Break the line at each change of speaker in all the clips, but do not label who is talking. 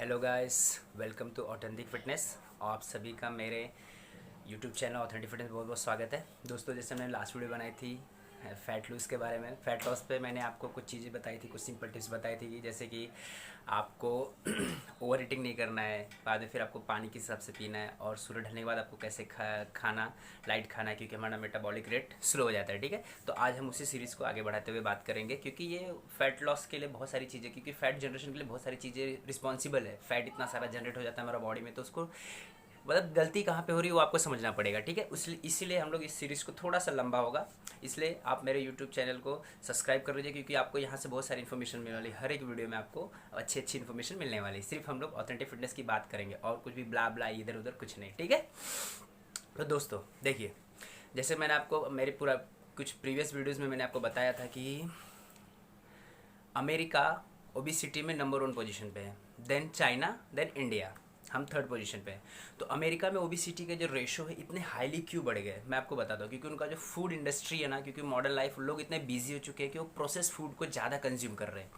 Hello guys, welcome to authentic fitness. आप सभी का मेरे यूट्यूब चैनल ऑथेंटिक फिटनेस बहुत बहुत स्वागत है। दोस्तों, जैसे मैंने लास्ट वीडियो बनाई थी फ़ैट लूज़ के बारे में, फ़ैट लॉस पे मैंने आपको कुछ चीज़ें बताई थी, कुछ सिंपल टिप्स बताई थी कि जैसे कि आपको ओवर ईटिंग नहीं करना है, बाद में फिर आपको पानी के हिसाब से पीना है, और सूरज ढलने के बाद आपको कैसे खाना लाइट खाना है, क्योंकि हमारा मेटाबॉलिक रेट स्लो हो जाता है। ठीक है, तो आज हम उसी सीरीज़ को आगे बढ़ाते हुए बात करेंगे, क्योंकि ये फ़ैट लॉस के लिए बहुत सारी चीज़ें, क्योंकि फ़ैट जनरेशन के लिए बहुत सारी चीज़ें रिस्पॉन्सिबल है। फ़ैट इतना सारा जनरेट हो जाता है हमारा बॉडी में, तो उसको मतलब गलती कहाँ पे हो रही है वो आपको समझना पड़ेगा। ठीक है, इसीलिए हम लोग इस सीरीज़ को थोड़ा सा लंबा होगा, इसलिए आप मेरे यूट्यूब चैनल को सब्सक्राइब कर लीजिए, क्योंकि आपको यहाँ से बहुत सारी इन्फॉर्मेशन मिलने वाली है। हर एक वीडियो में आपको अच्छी अच्छी इन्फॉर्मेशन मिलने वाली है। सिर्फ हम लोग ऑथेंटिक फिटनेस की बात करेंगे और कुछ भी ब्ला ब्ला इधर उधर कुछ नहीं। ठीक है, तो दोस्तों देखिए, जैसे मैंने आपको मेरे पूरा कुछ प्रीवियस वीडियोज़ में मैंने आपको बताया था कि अमेरिका ओबिसिटी में नंबर 1 पोजीशन पे है, देन चाइना, देन इंडिया, हम थर्ड पोजीशन पे हैं। तो अमेरिका में ओबिसिटी के जो रेशो है इतने हाईली क्यों बढ़ गए, मैं आपको बताता हूँ। क्योंकि उनका जो फूड इंडस्ट्री है ना, क्योंकि मॉडर्न लाइफ लोग इतने बिजी हो चुके हैं कि वो प्रोसेस फूड को ज़्यादा कंज्यूम कर रहे हैं,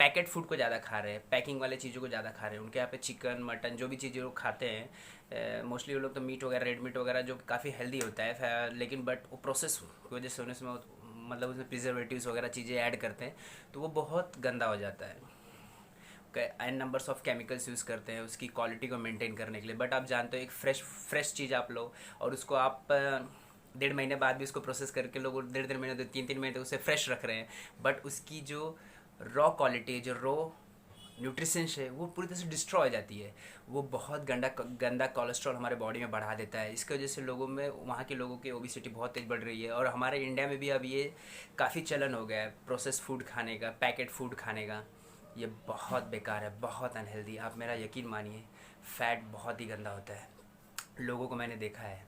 पैकेट फूड को ज़्यादा खा रहे हैं, पैकिंग वाले चीज़ों को ज़्यादा खा रहे हैं। उनके यहाँ पे चिकन मटन जो भी चीज़ें वो खाते हैं, मोस्टली वो लोग तो मीट वगैरह, रेड मीट वगैरह जो काफ़ी हेल्दी होता है, लेकिन बट वो प्रोसेस की वजह से उसमें मतलब उसमें प्रिजर्वेटिव्स वगैरह चीज़ें ऐड करते हैं, तो वो बहुत गंदा हो जाता है। N numbers of chemicals use करते हैं उसकी क्वालिटी को मेंटेन करने के लिए। बट आप जानते हो, एक फ्रेश चीज़ आप लो और उसको आप 1.5 महीने बाद भी उसको प्रोसेस करके लोग 1.5 महीने 3 महीने तक उसे फ्रेश रख रहे हैं, बट उसकी जो रॉ क्वालिटी, जो रॉ न्यूट्रिशंस है, वो पूरी तरह से डिस्ट्रॉय हो जाती है। वो बहुत गंदा गंदा कोलेस्ट्रॉल हमारे बॉडी में बढ़ा देता है। इसकी वजह से लोगों में, वहाँ के लोगों की ओबिसिटी बहुत तेज़ बढ़ रही है। और हमारे इंडिया में भी अब ये काफ़ी चलन हो गया है प्रोसेस फूड खाने का, पैकेट फूड खाने का। ये बहुत बेकार है, बहुत अनहेल्दी। आप मेरा यकीन मानिए, फ़ैट बहुत ही गंदा होता है। लोगों को मैंने देखा है,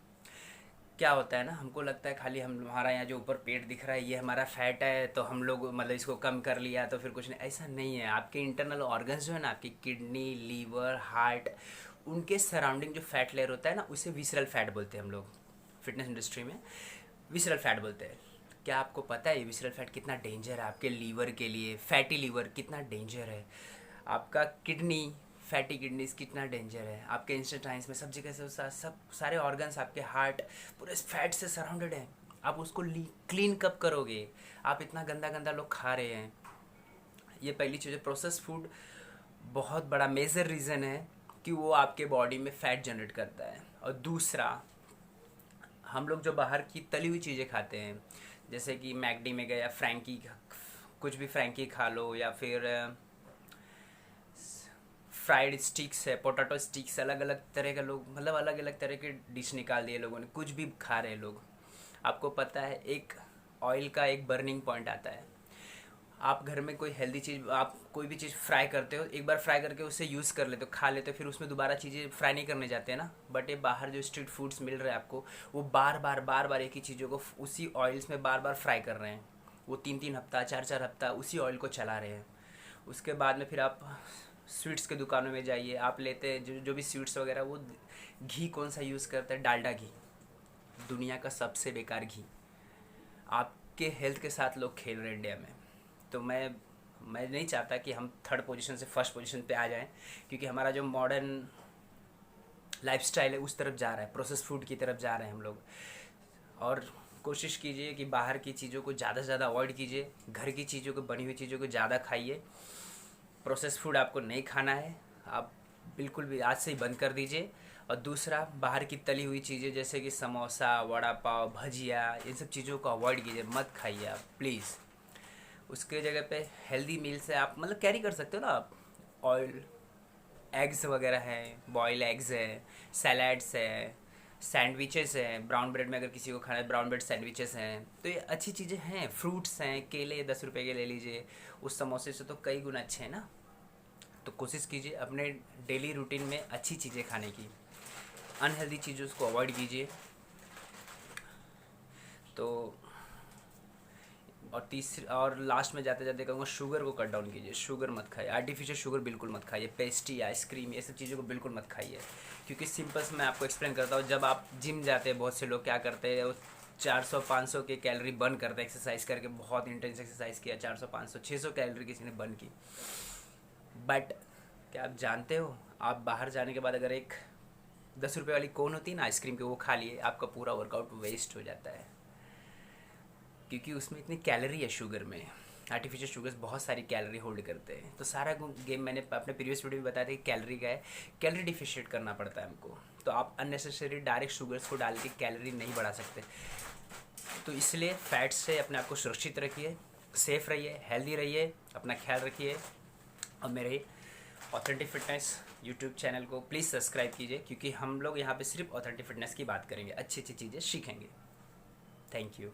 क्या होता है ना, हमको लगता है खाली हम हमारा यहाँ जो ऊपर पेट दिख रहा है ये हमारा फैट है, तो हम लोग मतलब इसको कम कर लिया तो फिर कुछ नहीं। ऐसा नहीं है। आपके इंटरनल ऑर्गन्स जो है ना, आपकी किडनी, लीवर, हार्ट, उनके सराउंडिंग जो फैट लेयर होता है ना, उसे विसरल फैट बोलते हैं हम लोग फिटनेस इंडस्ट्री में। विसरल फैट बोलते हैं। क्या आपको पता है विसरल फैट कितना डेंजर है आपके लीवर के लिए? फैटी लीवर कितना डेंजर है, आपका किडनी, फैटी किडनीज कितना डेंजर है, आपके इंस्टेटाइन्स में सब जगह से सब सारे ऑर्गन्स, आपके हार्ट पूरे फैट से सराउंडेड हैं। आप उसको क्लीन कब करोगे? आप इतना गंदा गंदा लोग खा रहे हैं। ये पहली चीज़ है। प्रोसेस फूड बहुत बड़ा मेजर रीज़न है कि वो आपके बॉडी में फ़ैट जनरेट करता है। और दूसरा, हम लोग जो बाहर की तली हुई चीज़ें खाते हैं, जैसे कि मैकडी में गए या फ्रैंकी, कुछ भी फ्रैंकी खा लो, या फिर फ्राइड स्टिक्स है, पोटैटो स्टिक्स, अलग अलग तरह के लोग, मतलब अलग अलग तरह के डिश निकाल दिए लोगों ने, कुछ भी खा रहे हैं लोग। आपको पता है, एक ऑयल का एक बर्निंग पॉइंट आता है। आप घर में कोई हेल्दी चीज़, आप कोई भी चीज़ फ्राई करते हो, एक बार फ्राई करके उससे यूज़ कर लेते हो, खा लेते हो, फिर उसमें दोबारा चीज़ें फ्राई नहीं करने जाते हैं ना। बट ये बाहर जो स्ट्रीट फूड्स मिल रहे हैं आपको, वो बार बार एक ही चीज़ों को उसी ऑयल्स में बार बार फ्राई कर रहे हैं। वो 3 3 हफ्ता, 4 4 हफ्ता उसी ऑयल को चला रहे हैं। उसके बाद में फिर आप स्वीट्स के दुकानों में जाइए, आप लेते हैं जो भी स्वीट्स वगैरह, वो घी कौन सा यूज़ करते हैं? डालडा घी, दुनिया का सबसे बेकार घी। आपके हेल्थ के साथ लोग खेल रहे हैं इंडिया में। तो मैं नहीं चाहता कि हम थर्ड पोजीशन से फर्स्ट पोजीशन पे आ जाएं, क्योंकि हमारा जो मॉडर्न लाइफस्टाइल है उस तरफ जा रहा है, प्रोसेस फूड की तरफ जा रहे हैं हम लोग। और कोशिश कीजिए कि बाहर की चीज़ों को ज़्यादा से ज़्यादा अवॉइड कीजिए, घर की चीज़ों को, बनी हुई चीज़ों को ज़्यादा खाइए। प्रोसेस फूड आपको नहीं खाना है, आप बिल्कुल भी आज से ही बंद कर दीजिए। और दूसरा, बाहर की तली हुई चीज़ें जैसे कि समोसा, वड़ा पाव, भजिया, इन सब चीज़ों को अवॉइड कीजिए, मत खाइए आप प्लीज़। उसके जगह पे हेल्दी मील से आप मतलब कैरी कर सकते हो ना आप। ऑयल एग्स वगैरह हैं, बॉयल एग्स है, सैलड्स है, सैंडविचेस हैं, ब्राउन ब्रेड में अगर किसी को खाना है ब्राउन ब्रेड सैंडविचेस हैं, तो ये अच्छी चीज़ें हैं। फ्रूट्स हैं, केले 10 रुपए के ले लीजिए, उस समोसे से तो कई गुना अच्छे हैं ना। तो कोशिश कीजिए अपने डेली रूटीन में अच्छी चीज़ें खाने की, अनहेल्दी चीज़ों को अवॉइड कीजिए। तो और तीसरी और लास्ट में जाते जाते कहूँगा, शुगर को कट डाउन कीजिए। शुगर मत खाइए, आर्टिफिशियल शुगर बिल्कुल मत खाइए, पेस्ट्री, आइसक्रीम, ये सब चीज़ों को बिल्कुल मत खाइए। क्योंकि सिंपल से मैं आपको एक्सप्लेन करता हूँ, जब आप जिम जाते हैं, बहुत से लोग क्या करते हैं, वो 400 500 के कैलोरी बर्न करते हैं एक्सरसाइज करके, बहुत इंटेंस एक्सरसाइज किया, 400 500 600 कैलोरी किसी ने बर्न की। बट क्या आप जानते हो, आप बाहर जाने के बाद अगर एक 10 रुपये वाली कोन होती है ना आइसक्रीम की, वो खा लिए, आपका पूरा वर्कआउट वेस्ट हो जाता है, क्योंकि उसमें इतनी कैलोरी है शुगर में। आर्टिफिशियल शुगर्स बहुत सारी कैलोरी होल्ड करते हैं। तो सारा गेम मैंने अपने प्रीवियस वीडियो में बताया था कि कैलोरी का है, कैलोरी डिफिशिएट करना पड़ता है हमको। तो आप अननेसेसरी डायरेक्ट शुगर्स को डाल के कैलोरी नहीं बढ़ा सकते। तो इसलिए फैट्स से अपने आप को सुरक्षित रखिए, सेफ रहिए, हेल्दी रहिए, अपना ख्याल रखिए। और मेरे ऑथेंटिक फिटनेस यूट्यूब चैनल को प्लीज़ सब्सक्राइब कीजिए, क्योंकि हम लोग यहाँ पे सिर्फ ऑथेंटिक फिटनेस की बात करेंगे, अच्छी अच्छी चीज़ें सीखेंगे। Thank you.